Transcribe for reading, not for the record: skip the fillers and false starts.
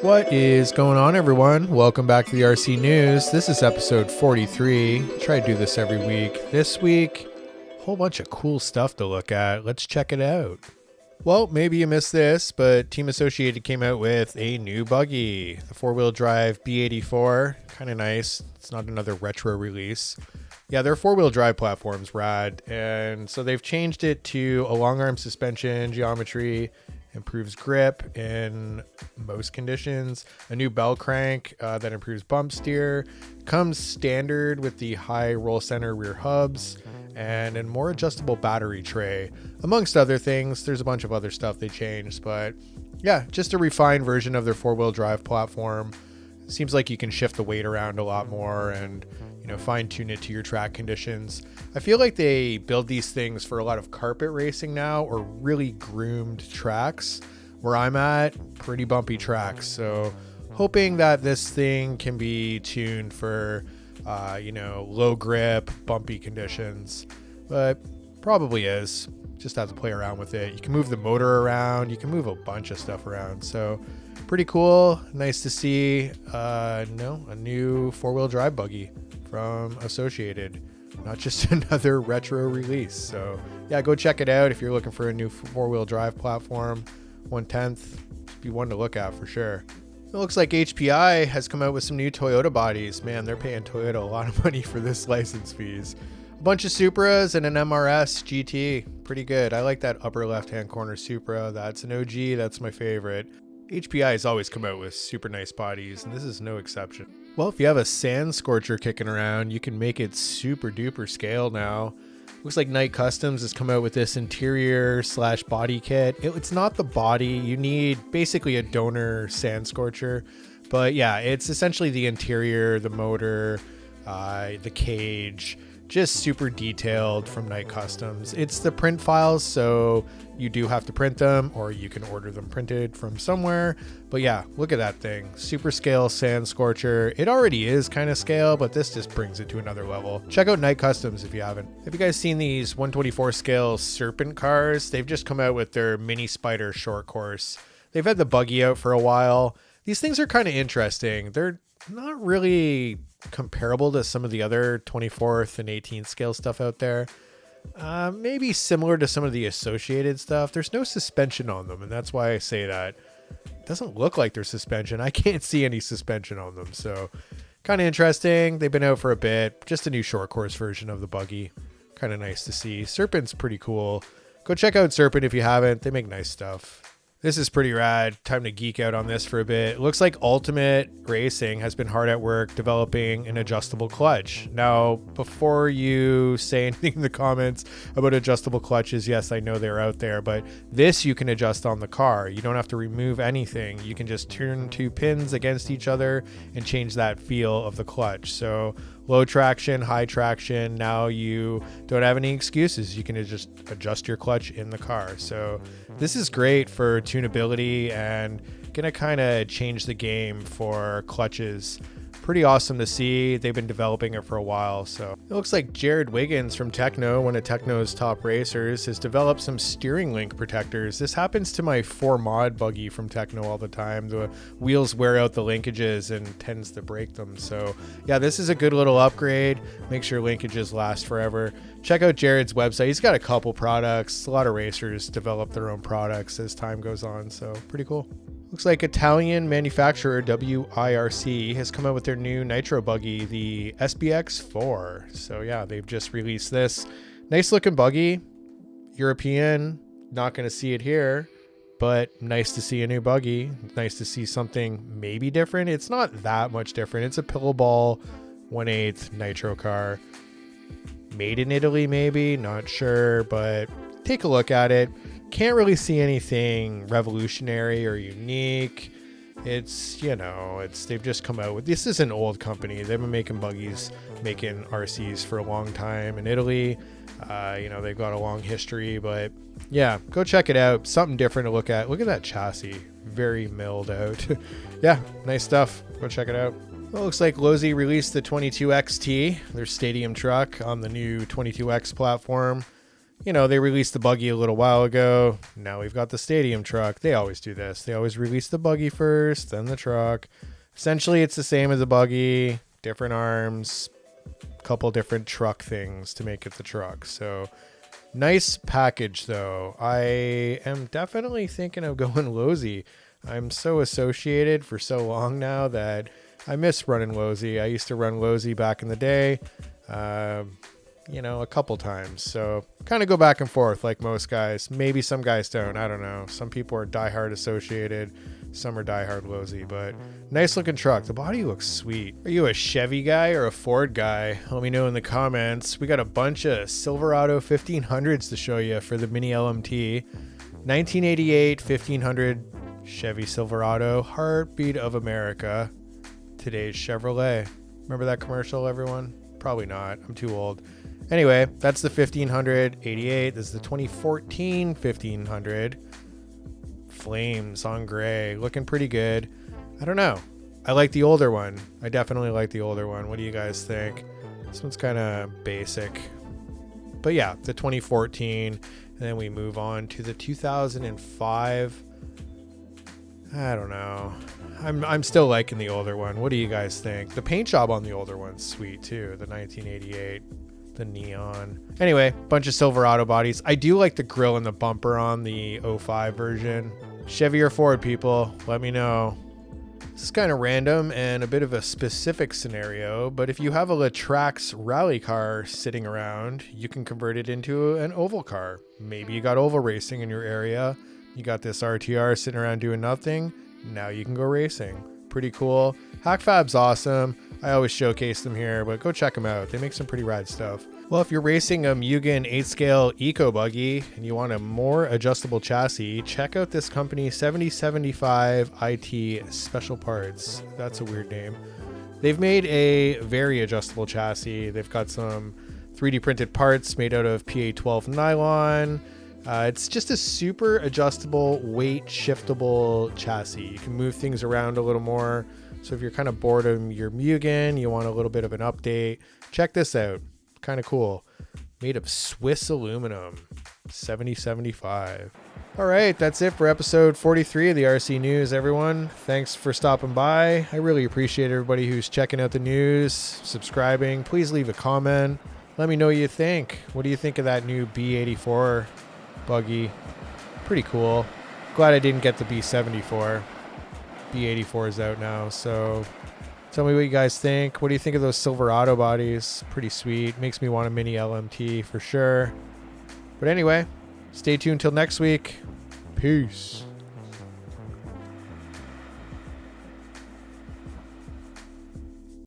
What is going on, everyone? Welcome back to the RC News. This is episode 43. Try to do this every week. This week, a whole bunch of cool stuff to look at. Let's check it out. Well, maybe you missed this, but Team Associated came out with a new buggy, the four-wheel drive B84. Kind of nice. It's not another retro release. Yeah, their four-wheel drive platform's rad, and so they've changed it to a long arm suspension geometry, improves grip in most conditions, a new bell crank that improves bump steer, comes standard with the high roll center rear hubs, and a more adjustable battery tray, amongst other things. There's a bunch of other stuff they changed, but yeah, just a refined version of their four-wheel drive platform. Seems like you can shift the weight around a lot more and, fine tune it to your track conditions. I feel like they build these things for a lot of carpet racing now, or really groomed tracks. Where I'm at, pretty bumpy tracks. So hoping that this thing can be tuned for, low grip, bumpy conditions, but probably is. Just have to play around with it. You can move the motor around. You can move a bunch of stuff around. So pretty cool. Nice to see, a new four-wheel drive buggy from Associated, not just another retro release. So yeah, go check it out if you're looking for a new four-wheel drive platform. 1/10 be one to look at for sure. It looks like HPI has come out with some new Toyota bodies. Man, they're paying Toyota a lot of money for this license fees. A bunch of Supras and an MRS GT. Pretty good. I like that upper left-hand corner Supra. That's an OG. That's my favorite. HPI has always come out with super nice bodies, and this is no exception. Well, if you have a sand scorcher kicking around, you can make it super duper scale now. Looks like Knight Customs has come out with this interior / body kit. It's not the body. You need basically a donor sand scorcher. But yeah, it's essentially the interior, the motor, the cage, just super detailed from Knight Customs. It's the print files, so you do have to print them, or you can order them printed from somewhere. But yeah, look at that thing. Super scale sand scorcher. It already is kind of scale, but this just brings it to another level. Check out Knight Customs if you haven't. Have you guys seen these 124 scale Serpent cars? They've just come out with their Mini Spider short course. They've had the buggy out for a while. These things are kind of interesting. They're not really comparable to some of the other 24th and 18th scale stuff out there. Maybe similar to some of the Associated stuff. There's no suspension on them, and that's why I say that. It doesn't look like there's suspension. I can't see any suspension on them, so kind of interesting. They've been out for a bit. Just a new short course version of the buggy. Kind of nice to see. Serpent's pretty cool. Go check out Serpent if you haven't. They make nice stuff. This is pretty rad. Time to geek out on this for a bit. It looks like Ultimate Racing has been hard at work developing an adjustable clutch. Now, before you say anything in the comments about adjustable clutches, yes, I know they're out there, but this you can adjust on the car. You don't have to remove anything. You can just turn two pins against each other and change that feel of the clutch. So low traction, high traction. Now you don't have any excuses. You can just adjust your clutch in the car. So this is great for tunability and gonna kind of change the game for clutches. Pretty awesome to see. They've been developing it for a while. So it looks like Jared Wiggins from Techno, one of Techno's top racers, has developed some steering link protectors. This happens to my 4Mod buggy from Techno all the time. The wheels wear out the linkages and tends to break them. So yeah, this is a good little upgrade. Make sure linkages last forever. Check out Jared's website. He's got a couple products. A lot of racers develop their own products as time goes on. So pretty cool. Looks like Italian manufacturer WIRC has come out with their new nitro buggy, the SBX4. So yeah, they've just released this. Nice looking buggy. European, not going to see it here, but nice to see a new buggy. Nice to see something maybe different. It's not that much different. It's a pillowball 1/8 nitro car. Made in Italy maybe, not sure, but take a look at it. Can't really see anything revolutionary or unique. They've just come out with, this is an old company. They've been making buggies, making RCs for a long time in Italy. They've got a long history, but yeah, go check it out. Something different to look at. Look at that chassis. Very milled out. Yeah, nice stuff. Go check it out. Well, it looks like Losi released the 22XT, their stadium truck, on the new 22X platform. You know, they released the buggy a little while ago. Now we've got the stadium truck. They always do this. They always release the buggy first, then the truck. Essentially, it's the same as a buggy, different arms, couple different truck things to make it the truck. So nice package though. I am definitely thinking of going Lowe's. I'm so associated for so long now that I miss running Lowe's. I used to run Lowe's back in the day, you know, a couple times. So kind of go back and forth like most guys. Maybe some guys don't. I don't know. Some people are diehard associated. Some are diehard Lowe's, but nice looking truck. The body looks sweet. Are you a Chevy guy or a Ford guy? Let me know in the comments. We got a bunch of Silverado 1500s to show you for the mini LMT. 1988 1500 Chevy Silverado, heartbeat of America. Today's Chevrolet. Remember that commercial, everyone? Probably not. I'm too old. Anyway, that's the 1588. This is the 2014 1500. Flames on gray, looking pretty good. I don't know. I like the older one. I definitely like the older one. What do you guys think? This one's kind of basic. But yeah, the 2014. And then we move on to the 2005. I don't know. I'm still liking the older one. What do you guys think? The paint job on the older one's sweet too. The 1988. The neon. Anyway, bunch of Silverado bodies. I do like the grill and the bumper on the 05 version. Chevy or Ford, people, let me know. This is kind of random and a bit of a specific scenario, but if you have a Latrax rally car sitting around, you can convert it into an oval car. Maybe you got oval racing in your area. You got this RTR sitting around doing nothing. Now you can go racing. Pretty cool. HackFab's awesome. I always showcase them here, but go check them out. They make some pretty rad stuff. Well, if you're racing a Mugen 8-scale Eco Buggy and you want a more adjustable chassis, check out this company 7075 IT Special Parts. That's a weird name. They've made a very adjustable chassis. They've got some 3D printed parts made out of PA12 nylon. It's just a super adjustable, weight shiftable chassis. You can move things around a little more. So if you're kind of bored of your Mugen, you want a little bit of an update, check this out. Kind of cool. Made of Swiss aluminum. 7075. All right, that's it for episode 43 of the RC News, everyone. Thanks for stopping by. I really appreciate everybody who's checking out the news, subscribing. Please leave a comment. Let me know what you think. What do you think of that new B84 buggy? Pretty cool. Glad I didn't get the B74. B84 is out now, so tell me what you guys think. What do you think of those Silverado bodies? Pretty sweet. Makes me want a mini LMT for sure. But anyway, stay tuned till next week. Peace.